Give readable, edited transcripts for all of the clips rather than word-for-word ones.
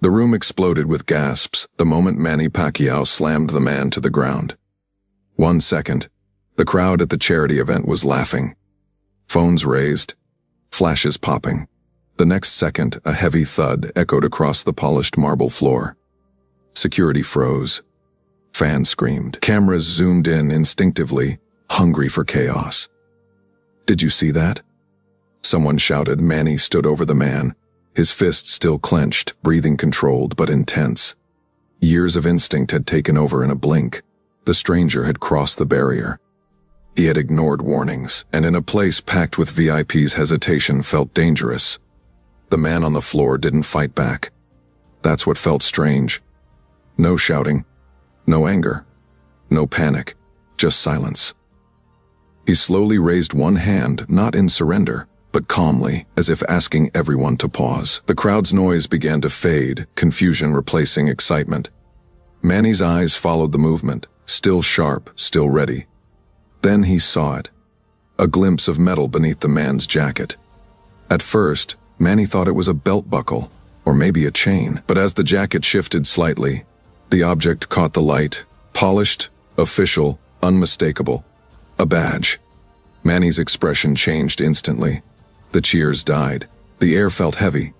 The room exploded with gasps the moment Manny Pacquiao slammed the man to the ground. 1 second, the crowd at the charity event was laughing. Phones raised, flashes popping. The next second, a heavy thud echoed across the polished marble floor. Security froze. Fans screamed. Cameras zoomed in instinctively, hungry for chaos. "Did you see that?" Someone shouted. Manny stood over the man, his fists still clenched, breathing controlled but intense. Years of instinct had taken over in a blink. The stranger had crossed the barrier. He had ignored warnings, and in a place packed with VIPs, hesitation felt dangerous. The man on the floor didn't fight back. That's what felt strange. No shouting, no anger, no panic, just silence. He slowly raised one hand, not in surrender, but calmly, as if asking everyone to pause. The crowd's noise began to fade, confusion replacing excitement. Manny's eyes followed the movement, still sharp, still ready. Then he saw it. A glimpse of metal beneath the man's jacket. At first, Manny thought it was a belt buckle, or maybe a chain, but as the jacket shifted slightly, the object caught the light, polished, official, unmistakable. A badge. Manny's expression changed instantly. The cheers died. The air felt heavy.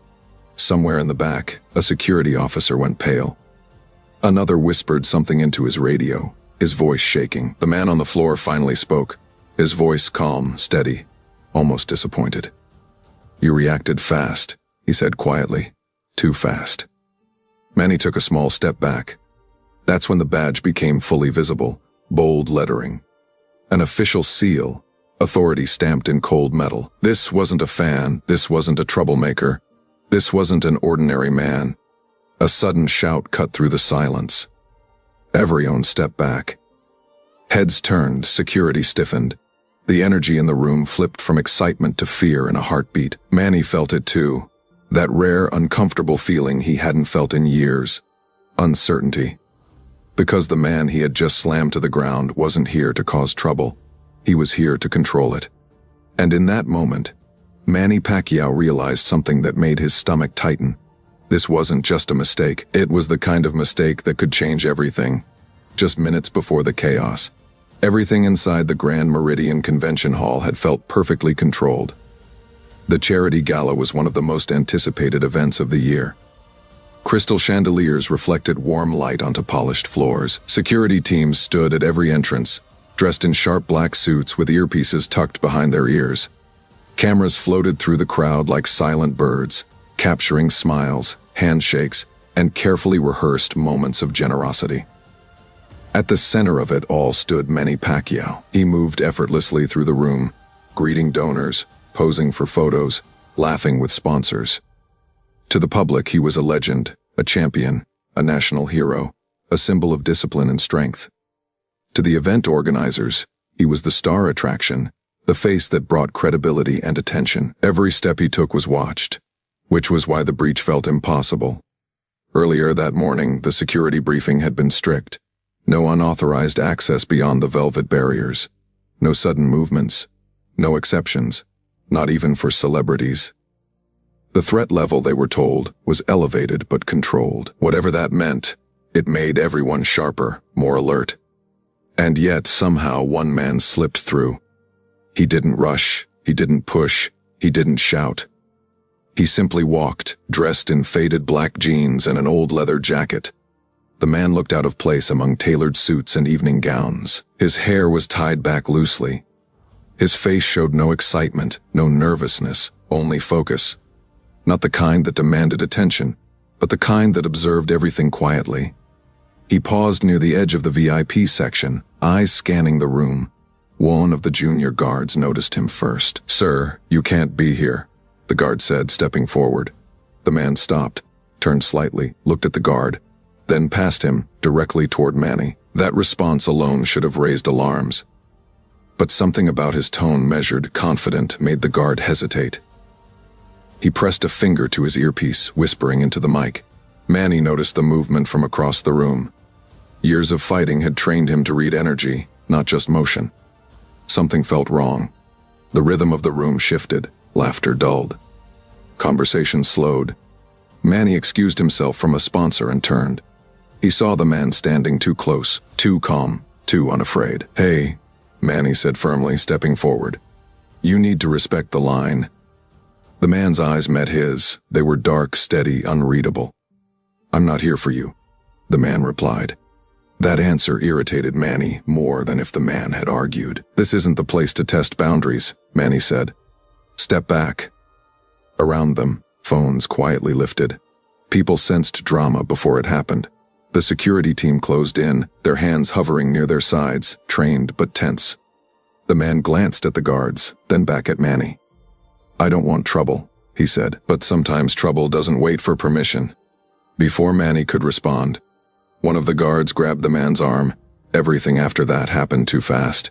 Somewhere in the back, a security officer went pale. Another whispered something into his radio, his voice shaking. The man on the floor finally spoke, his voice calm, steady, almost disappointed. "You reacted fast," he said quietly. "Too fast." Manny took a small step back. That's when the badge became fully visible, bold lettering. An official seal, authority stamped in cold metal. This wasn't a fan, this wasn't a troublemaker, this wasn't an ordinary man. A sudden shout cut through the silence. Everyone stepped back. Heads turned, security stiffened. The energy in the room flipped from excitement to fear in a heartbeat. Manny felt it too. That rare, uncomfortable feeling he hadn't felt in years. Uncertainty. Because the man he had just slammed to the ground wasn't here to cause trouble. He was here to control it. And in that moment, Manny Pacquiao realized something that made his stomach tighten. This wasn't just a mistake. It was the kind of mistake that could change everything. Just minutes before the chaos, everything inside the Grand Meridian Convention Hall had felt perfectly controlled. The charity gala was one of the most anticipated events of the year. Crystal chandeliers reflected warm light onto polished floors. Security teams stood at every entrance, dressed in sharp black suits with earpieces tucked behind their ears. Cameras floated through the crowd like silent birds, capturing smiles, handshakes, and carefully rehearsed moments of generosity. At the center of it all stood Manny Pacquiao. He moved effortlessly through the room, greeting donors, posing for photos, laughing with sponsors. To the public, he was a legend, a champion, a national hero, a symbol of discipline and strength. To the event organizers, he was the star attraction, the face that brought credibility and attention. Every step he took was watched, which was why the breach felt impossible. Earlier that morning, the security briefing had been strict. No unauthorized access beyond the velvet barriers. No sudden movements. No exceptions. Not even for celebrities. The threat level, they were told, was elevated but controlled. Whatever that meant, it made everyone sharper, more alert. And yet, somehow, one man slipped through. He didn't rush, he didn't push, he didn't shout. He simply walked, dressed in faded black jeans and an old leather jacket. The man looked out of place among tailored suits and evening gowns. His hair was tied back loosely. His face showed no excitement, no nervousness, only focus. Not the kind that demanded attention, but the kind that observed everything quietly. He paused near the edge of the VIP section, eyes scanning the room. One of the junior guards noticed him first. "Sir, you can't be here," the guard said, stepping forward. The man stopped, turned slightly, looked at the guard, then past him, directly toward Manny. That response alone should have raised alarms. But something about his tone, measured, confident, made the guard hesitate. He pressed a finger to his earpiece, whispering into the mic. Manny noticed the movement from across the room. Years of fighting had trained him to read energy, not just motion. Something felt wrong. The rhythm of the room shifted, laughter dulled. Conversation slowed. Manny excused himself from a sponsor and turned. He saw the man standing too close, too calm, too unafraid. "Hey," Manny said firmly, stepping forward. "You need to respect the line." The man's eyes met his. They were dark, steady, unreadable. "I'm not here for you," the man replied. That answer irritated Manny more than if the man had argued. "This isn't the place to test boundaries," Manny said. "Step back." Around them, phones quietly lifted. People sensed drama before it happened. The security team closed in, their hands hovering near their sides, trained but tense. The man glanced at the guards, then back at Manny. "I don't want trouble," he said, "but sometimes trouble doesn't wait for permission." Before Manny could respond, one of the guards grabbed the man's arm. Everything after that happened too fast.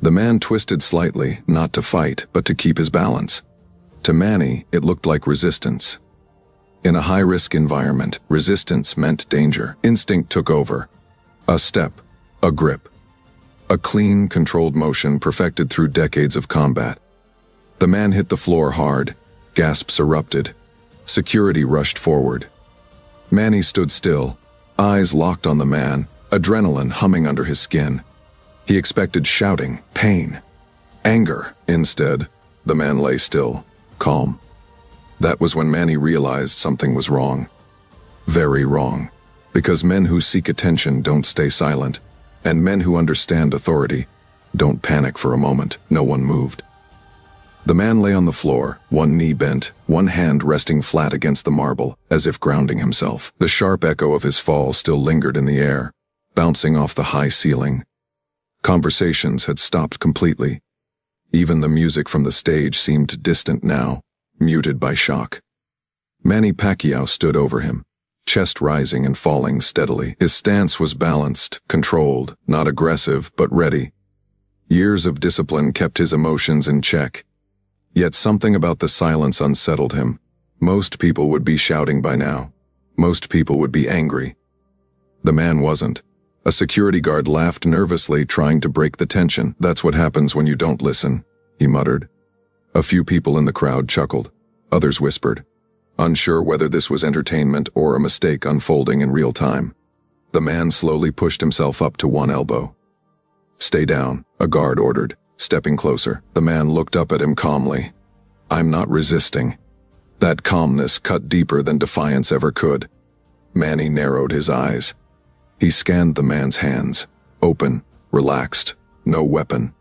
The man twisted slightly, not to fight, but to keep his balance. To Manny, it looked like resistance. In a high-risk environment, resistance meant danger. Instinct took over. A step, a grip. A clean, controlled motion perfected through decades of combat. The man hit the floor hard. Gasps erupted. Security rushed forward. Manny stood still, eyes locked on the man, adrenaline humming under his skin. He expected shouting, pain, anger. Instead, the man lay still, calm. That was when Manny realized something was wrong. Very wrong. Because men who seek attention don't stay silent, and men who understand authority don't panic for a moment. No one moved. The man lay on the floor, one knee bent, one hand resting flat against the marble, as if grounding himself. The sharp echo of his fall still lingered in the air, bouncing off the high ceiling. Conversations had stopped completely. Even the music from the stage seemed distant now, muted by shock. Manny Pacquiao stood over him, chest rising and falling steadily. His stance was balanced, controlled, not aggressive, but ready. Years of discipline kept his emotions in check. Yet something about the silence unsettled him. Most people would be shouting by now. Most people would be angry. The man wasn't. A security guard laughed nervously, trying to break the tension. "That's what happens when you don't listen," he muttered. A few people in the crowd chuckled. Others whispered, unsure whether this was entertainment or a mistake unfolding in real time. The man slowly pushed himself up to one elbow. "Stay down," a guard ordered, stepping closer. The man looked up at him calmly. "I'm not resisting." That calmness cut deeper than defiance ever could. Manny narrowed his eyes. He scanned the man's hands, open, relaxed, no weapon.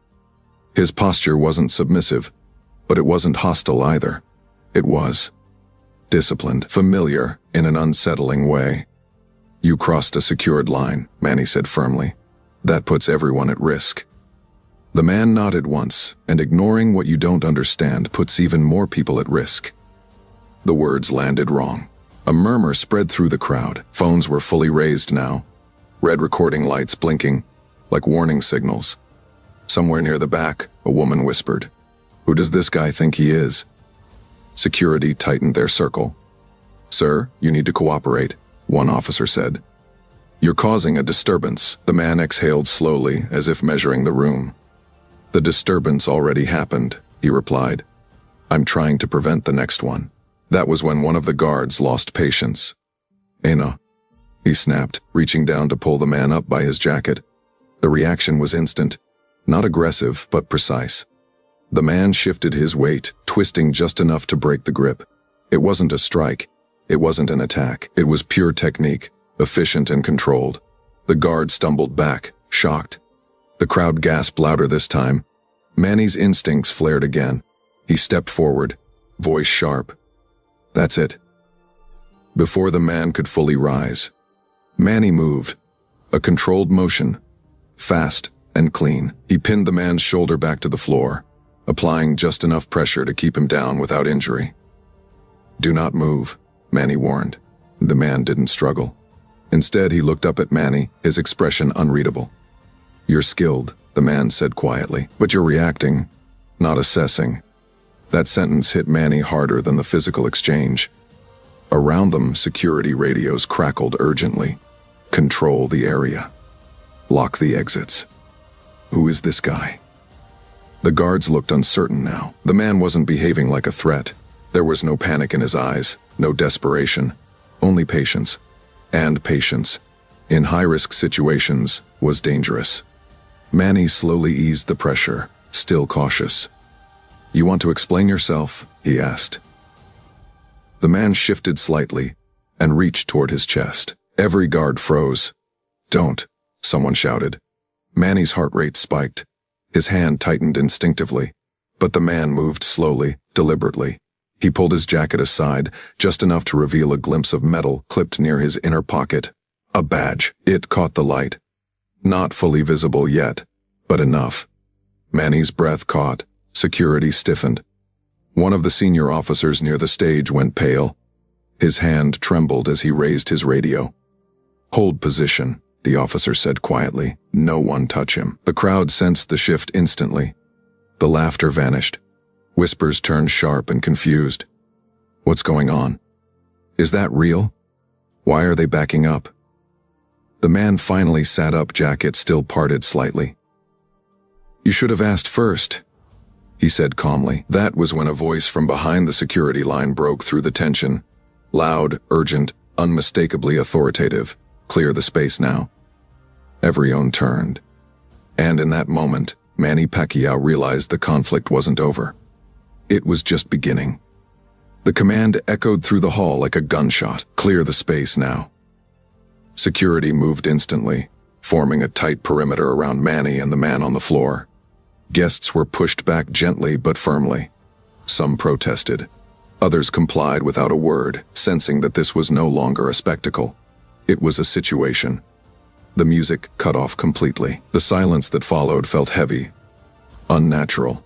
His posture wasn't submissive, but it wasn't hostile either. It was disciplined, familiar in an unsettling way. "You crossed a secured line," Manny said firmly. "That puts everyone at risk." The man nodded once, and ignoring what you don't understand puts even more people at risk. The words landed wrong. A murmur spread through the crowd. Phones were fully raised now, red recording lights blinking, like warning signals. Somewhere near the back, a woman whispered, "Who does this guy think he is?" Security tightened their circle. "Sir, you need to cooperate," one officer said. "You're causing a disturbance." The man exhaled slowly, as if measuring the room. "The disturbance already happened," he replied. "I'm trying to prevent the next one." That was when one of the guards lost patience. "Ena," he snapped, reaching down to pull the man up by his jacket. The reaction was instant, not aggressive, but precise. The man shifted his weight, twisting just enough to break the grip. It wasn't a strike. It wasn't an attack. It was pure technique, efficient and controlled. The guard stumbled back, shocked. The crowd gasped louder this time. Manny's instincts flared again. He stepped forward, voice sharp. "That's it." Before the man could fully rise, Manny moved. A controlled motion, fast and clean. He pinned the man's shoulder back to the floor, applying just enough pressure to keep him down without injury. "Do not move," Manny warned. The man didn't struggle. Instead, he looked up at Manny, his expression unreadable. "You're skilled," the man said quietly, "but you're reacting, not assessing." That sentence hit Manny harder than the physical exchange. Around them, security radios crackled urgently. "Control the area. Lock the exits." Who is this guy? The guards looked uncertain now. The man wasn't behaving like a threat. There was no panic in his eyes, no desperation, only patience. And patience, in high-risk situations, was dangerous. Manny slowly eased the pressure, still cautious. "You want to explain yourself?" he asked. The man shifted slightly and reached toward his chest. Every guard froze. "Don't," someone shouted. Manny's heart rate spiked. His hand tightened instinctively, but the man moved slowly, deliberately. He pulled his jacket aside, just enough to reveal a glimpse of metal clipped near his inner pocket. A badge. It caught the light. Not fully visible yet, but enough. Manny's breath caught. Security stiffened. One of the senior officers near the stage went pale. His hand trembled as he raised his radio. "Hold position," the officer said quietly. "No one touch him." The crowd sensed the shift instantly. The laughter vanished. Whispers turned sharp and confused. "What's going on? Is that real? Why are they backing up?" The man finally sat up, jacket still parted slightly. "You should have asked first," he said calmly. That was when a voice from behind the security line broke through the tension. Loud, urgent, unmistakably authoritative. "Clear the space now." Everyone turned. And in that moment, Manny Pacquiao realized the conflict wasn't over. It was just beginning. The command echoed through the hall like a gunshot. "Clear the space now." Security moved instantly, forming a tight perimeter around Manny and the man on the floor. Guests were pushed back gently but firmly. Some protested. Others complied without a word, sensing that this was no longer a spectacle. It was a situation. The music cut off completely. The silence that followed felt heavy, unnatural.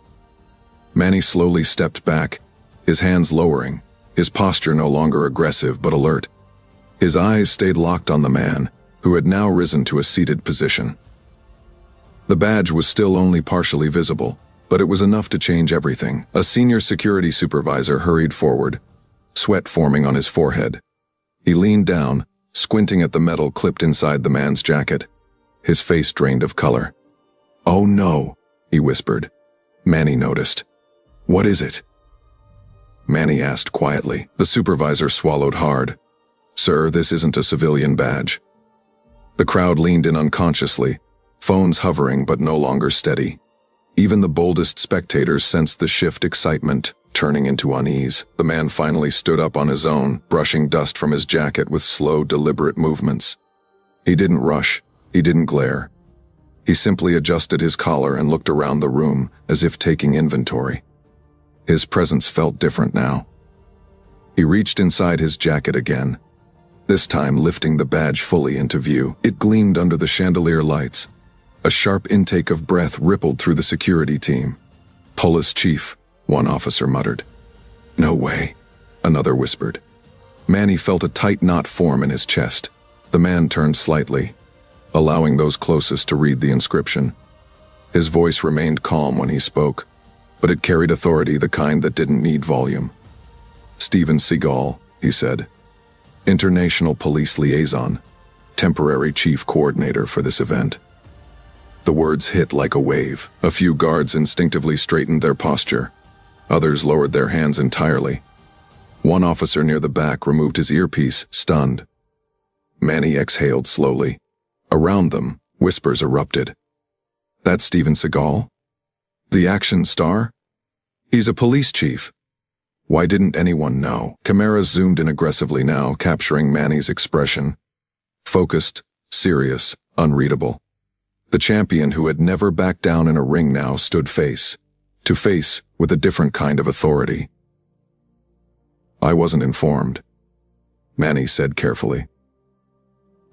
Manny slowly stepped back, his hands lowering, his posture no longer aggressive but alert. His eyes stayed locked on the man, who had now risen to a seated position. The badge was still only partially visible, but it was enough to change everything. A senior security supervisor hurried forward, sweat forming on his forehead. He leaned down, squinting at the metal clipped inside the man's jacket. His face drained of color. "Oh no," he whispered. Manny noticed. "What is it?" Manny asked quietly. The supervisor swallowed hard. "Sir, this isn't a civilian badge." The crowd leaned in unconsciously, phones hovering but no longer steady. Even the boldest spectators sensed the shift, excitement turning into unease. The man finally stood up on his own, brushing dust from his jacket with slow, deliberate movements. He didn't rush, he didn't glare. He simply adjusted his collar and looked around the room as if taking inventory. His presence felt different now. He reached inside his jacket again, this time lifting the badge fully into view. It gleamed under the chandelier lights. A sharp intake of breath rippled through the security team. "Police chief," one officer muttered. "No way," another whispered. Manny felt a tight knot form in his chest. The man turned slightly, allowing those closest to read the inscription. His voice remained calm when he spoke, but it carried authority, the kind that didn't need volume. "Steven Seagal," he said. "International Police Liaison, temporary chief coordinator for this event." The words hit like a wave. A few guards instinctively straightened their posture. Others lowered their hands entirely. One officer near the back removed his earpiece, stunned. Manny exhaled slowly. Around them, whispers erupted. "That's Steven Seagal? The action star? He's a police chief. Why didn't anyone know?" Cameras zoomed in aggressively now, capturing Manny's expression. Focused, serious, unreadable. The champion who had never backed down in a ring now stood face to face with a different kind of authority. "I wasn't informed," Manny said carefully.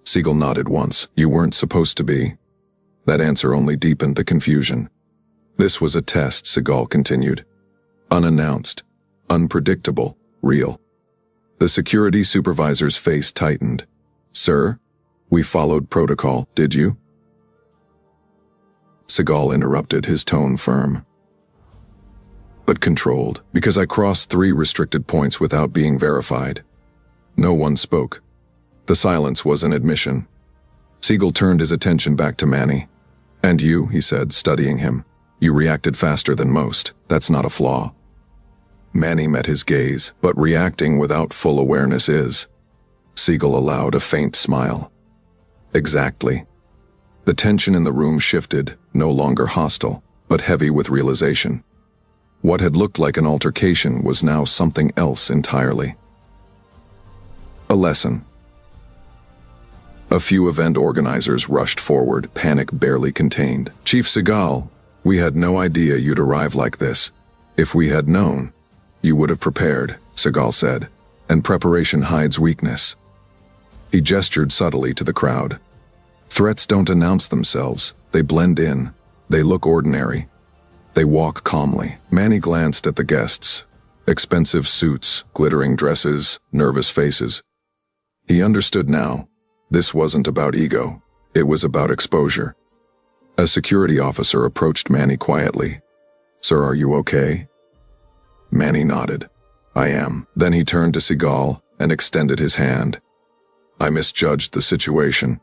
Seagal nodded once. "You weren't supposed to be." That answer only deepened the confusion. "This was a test," Seagal continued. "Unannounced, unpredictable, real." The security supervisor's face tightened. "Sir, we followed protocol, did you?" Seagal interrupted, his tone firm, but controlled. "Because I crossed 3 restricted points without being verified." No one spoke. The silence was an admission. Seagal turned his attention back to Manny. "And you," he said, studying him. "You reacted faster than most. That's not a flaw." Manny met his gaze, but reacting without full awareness is. Seagal allowed a faint smile. Exactly. The tension in the room shifted, no longer hostile, but heavy with realization. What had looked like an altercation was now something else entirely. A lesson. A few event organizers rushed forward, panic barely contained. "Chief Seagal, we had no idea you'd arrive like this. If we had known, you would have prepared," Seagal said, "and preparation hides weakness." He gestured subtly to the crowd. Threats don't announce themselves, they blend in, they look ordinary. They walk calmly. Manny glanced at the guests. Expensive suits, glittering dresses, nervous faces. He understood now. This wasn't about ego, it was about exposure. A security officer approached Manny quietly. "Sir, are you okay?" Manny nodded. "I am." Then he turned to Seagal and extended his hand. "I misjudged the situation,"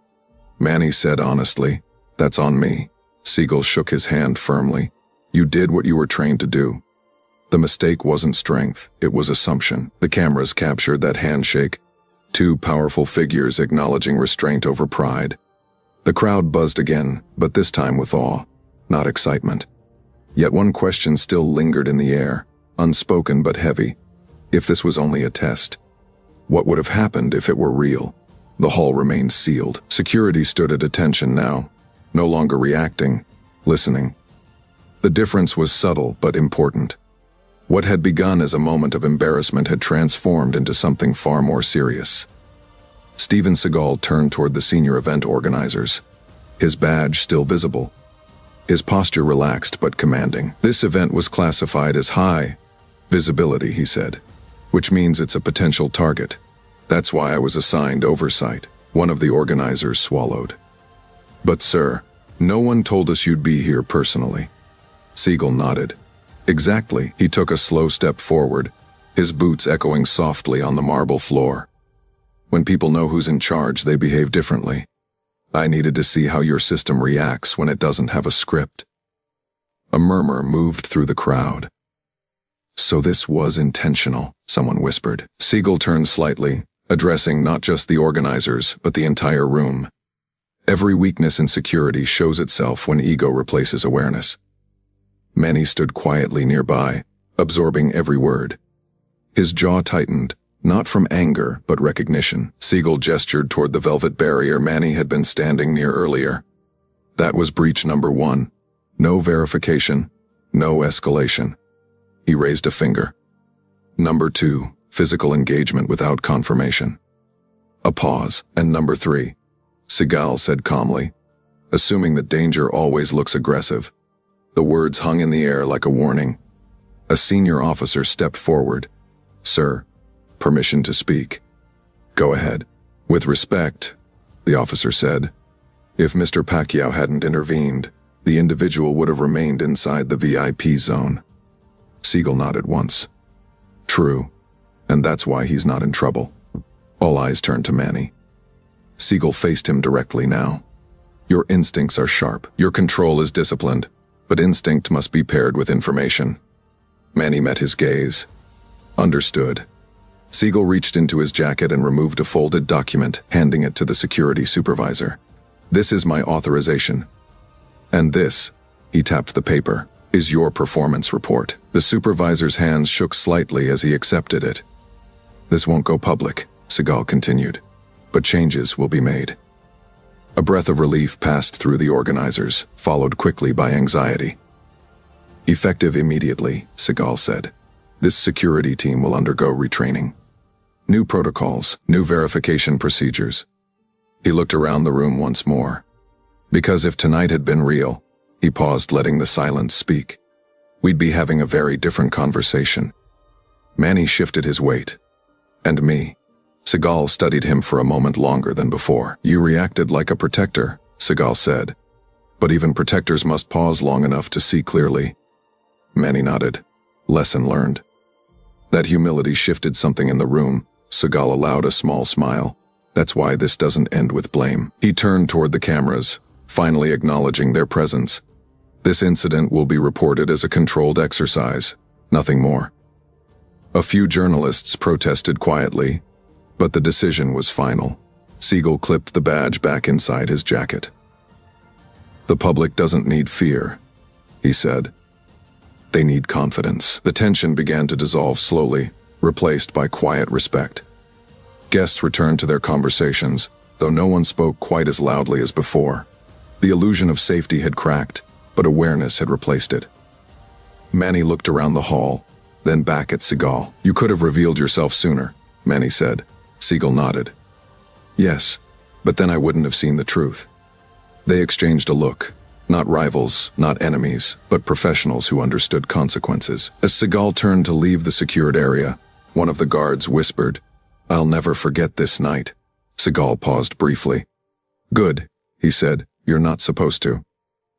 Manny said honestly. "That's on me." Seagal shook his hand firmly. "You did what you were trained to do." The mistake wasn't strength, it was assumption. The cameras captured that handshake. Two powerful figures acknowledging restraint over pride. The crowd buzzed again, but this time with awe, not excitement. Yet one question still lingered in the air, unspoken but heavy. If this was only a test, what would have happened if it were real? The hall remained sealed. Security stood at attention now, no longer reacting, listening. The difference was subtle but important. What had begun as a moment of embarrassment had transformed into something far more serious. Steven Seagal turned toward the senior event organizers, his badge still visible. His posture relaxed but commanding. "This event was classified as high visibility," he said, "which means it's a potential target. That's why I was assigned oversight." One of the organizers swallowed. "But sir, no one told us you'd be here personally." Seagal nodded. "Exactly." He took a slow step forward, his boots echoing softly on the marble floor. "When people know who's in charge, they behave differently. I needed to see how your system reacts when it doesn't have a script." A murmur moved through the crowd. "So this was intentional," someone whispered. Seagal turned slightly, addressing not just the organizers, but the entire room. Every weakness in security shows itself when ego replaces awareness. Manny stood quietly nearby, absorbing every word. His jaw tightened, not from anger, but recognition. Seagal gestured toward the velvet barrier Manny had been standing near earlier. That was breach number 1. No verification, no escalation. He raised a finger. Number 2, physical engagement without confirmation. A pause, and number 3. Seagal said calmly, assuming that danger always looks aggressive. The words hung in the air like a warning. A senior officer stepped forward. "Sir, permission to speak." "Go ahead." "With respect," the officer said. "If Mr. PACQUIAO hadn't intervened, the individual would have remained inside the VIP zone." Seagal nodded once. "True, and that's why he's not in trouble." All eyes turned to Manny. Seagal faced him directly now. "Your instincts are sharp. Your control is disciplined. But instinct must be paired with information." Manny met his gaze. "Understood." Seagal reached into his jacket and removed a folded document, handing it to the security supervisor. "This is my authorization. And this," he tapped the paper, "is your performance report." The supervisor's hands shook slightly as he accepted it. "This won't go public," Seagal continued, "but changes will be made." A breath of relief passed through the organizers, followed quickly by anxiety. "Effective immediately," Seagal said. "This security team will undergo retraining. New protocols, new verification procedures." He looked around the room once more. Because if tonight had been real, he paused, letting the silence speak, we'd be having a very different conversation. Manny shifted his weight. "And me?" Seagal studied him for a moment longer than before. "You reacted like a protector," Seagal said. "But even protectors must pause long enough to see clearly." Manny nodded. Lesson learned. That humility shifted something in the room. Seagal allowed a small smile. "That's why this doesn't end with blame." He turned toward the cameras, finally acknowledging their presence. "This incident will be reported as a controlled exercise, nothing more." A few journalists protested quietly, but the decision was final. Seagal clipped the badge back inside his jacket. "The public doesn't need fear," he said. "They need confidence." The tension began to dissolve slowly, replaced by quiet respect. Guests returned to their conversations, though no one spoke quite as loudly as before. The illusion of safety had cracked, but awareness had replaced it. Manny looked around the hall, then back at Seagal. "You could have revealed yourself sooner," Manny said. Seagal nodded. "Yes, but then I wouldn't have seen the truth." They exchanged a look. Not rivals, not enemies, but professionals who understood consequences. As Seagal turned to leave the secured area, one of the guards whispered, "I'll never forget this night." Seagal paused briefly. "Good," he said, "you're not supposed to."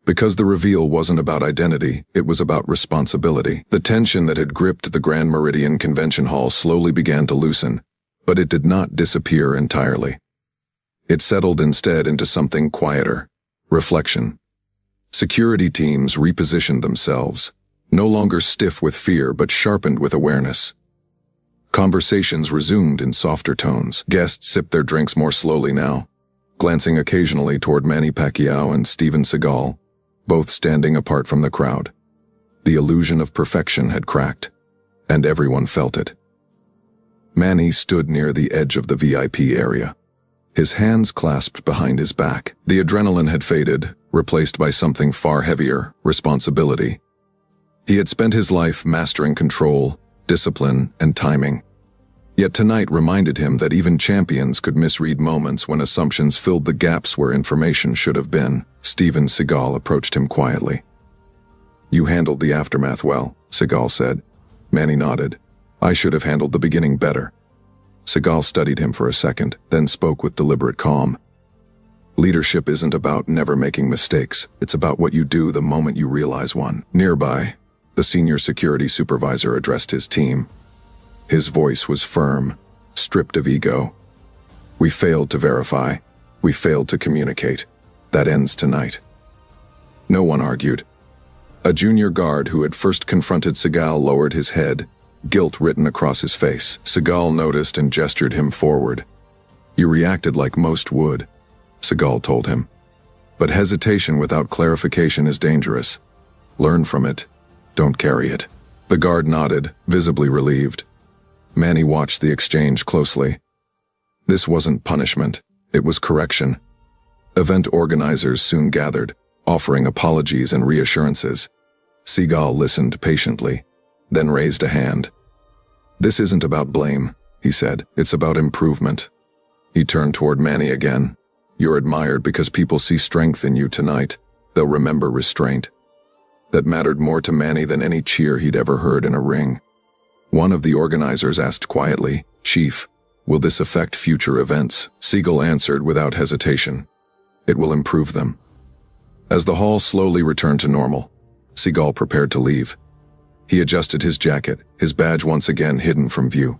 Because the reveal wasn't about identity, it was about responsibility. The tension that had gripped the Grand Meridian Convention Hall slowly began to loosen, but it did not disappear entirely. It settled instead into something quieter: reflection. Security teams repositioned themselves, no longer stiff with fear but sharpened with awareness. Conversations resumed in softer tones. Guests sipped their drinks more slowly now, glancing occasionally toward Manny Pacquiao and Steven Seagal, both standing apart from the crowd. The illusion of perfection had cracked, and everyone felt it. Manny stood near the edge of the VIP area, his hands clasped behind his back. The adrenaline had faded, replaced by something far heavier: responsibility. He had spent his life mastering control, discipline, and timing. Yet tonight reminded him that even champions could misread moments when assumptions filled the gaps where information should have been. Steven Seagal approached him quietly. "You handled the aftermath well," Seagal said. Manny nodded. "I should have handled the beginning better." Seagal studied him for a second, then spoke with deliberate calm. "Leadership isn't about never making mistakes. It's about what you do the moment you realize one." Nearby, the senior security supervisor addressed his team. His voice was firm, stripped of ego. "We failed to verify. We failed to communicate. That ends tonight." No one argued. A junior guard who had first confronted Seagal lowered his head, guilt written across his face. Seagal noticed and gestured him forward. "You reacted like most would," Seagal told him. "But hesitation without clarification is dangerous. Learn from it. Don't carry it." The guard nodded, visibly relieved. Manny watched the exchange closely. This wasn't punishment, it was correction. Event organizers soon gathered, offering apologies and reassurances. Seagal listened patiently, then raised a hand. "This isn't about blame," he said. "It's about improvement." He turned toward Manny again. "You're admired because people see strength in you tonight. They'll remember restraint." That mattered more to Manny than any cheer he'd ever heard in a ring. One of the organizers asked quietly, "Chief, will this affect future events?" Seagal answered without hesitation, "It will improve them." As the hall slowly returned to normal, Seagal prepared to leave. He adjusted his jacket, his badge once again hidden from view.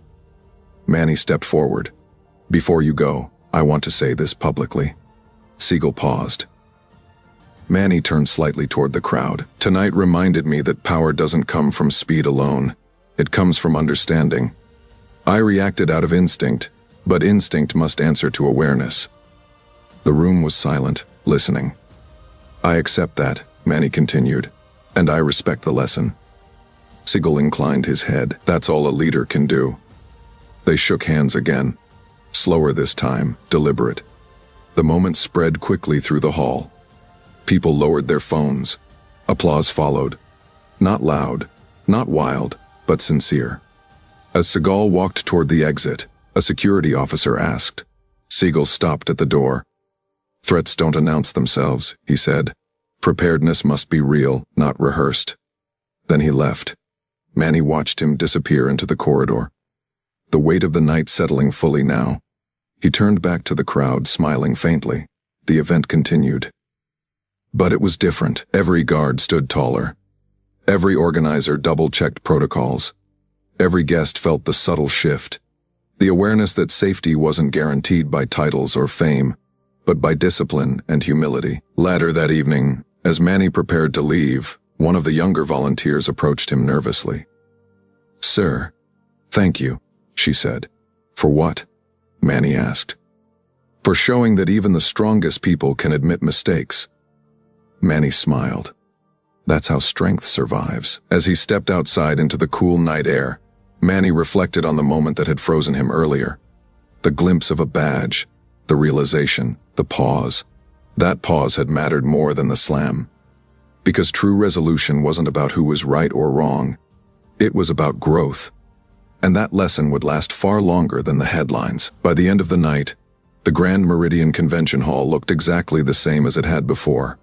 Manny stepped forward. "Before you go, I want to say this publicly." Seagal paused. Manny turned slightly toward the crowd. "Tonight reminded me that power doesn't come from speed alone. It comes from understanding. I reacted out of instinct, but instinct must answer to awareness." The room was silent, listening. "I accept that," Manny continued, "and I respect the lesson." Seagal inclined his head. "That's all a leader can do." They shook hands again. Slower this time, deliberate. The moment spread quickly through the hall. People lowered their phones. Applause followed. Not loud, not wild, but sincere. As Seagal walked toward the exit, a security officer asked. Seagal stopped at the door. "Threats don't announce themselves," he said. "Preparedness must be real, not rehearsed." Then he left. Manny watched him disappear into the corridor. The weight of the night settling fully now. He turned back to the crowd, smiling faintly. The event continued. But it was different. Every guard stood taller. Every organizer double-checked protocols. Every guest felt the subtle shift. The awareness that safety wasn't guaranteed by titles or fame, but by discipline and humility. Later that evening, as Manny prepared to leave, one of the younger volunteers approached him nervously. "Sir, "Thank you," she said. "For what?" Manny asked. "For showing that even the strongest people can admit mistakes." Manny smiled. That's how strength survives. As he stepped outside into the cool night air, Manny reflected on the moment that had frozen him earlier. The glimpse of a badge, the realization, the pause. That pause had mattered more than the slam. Because true resolution wasn't about who was right or wrong. It was about growth. And that lesson would last far longer than the headlines. By the end of the night, the Grand Meridian Convention Hall looked exactly the same as it had before.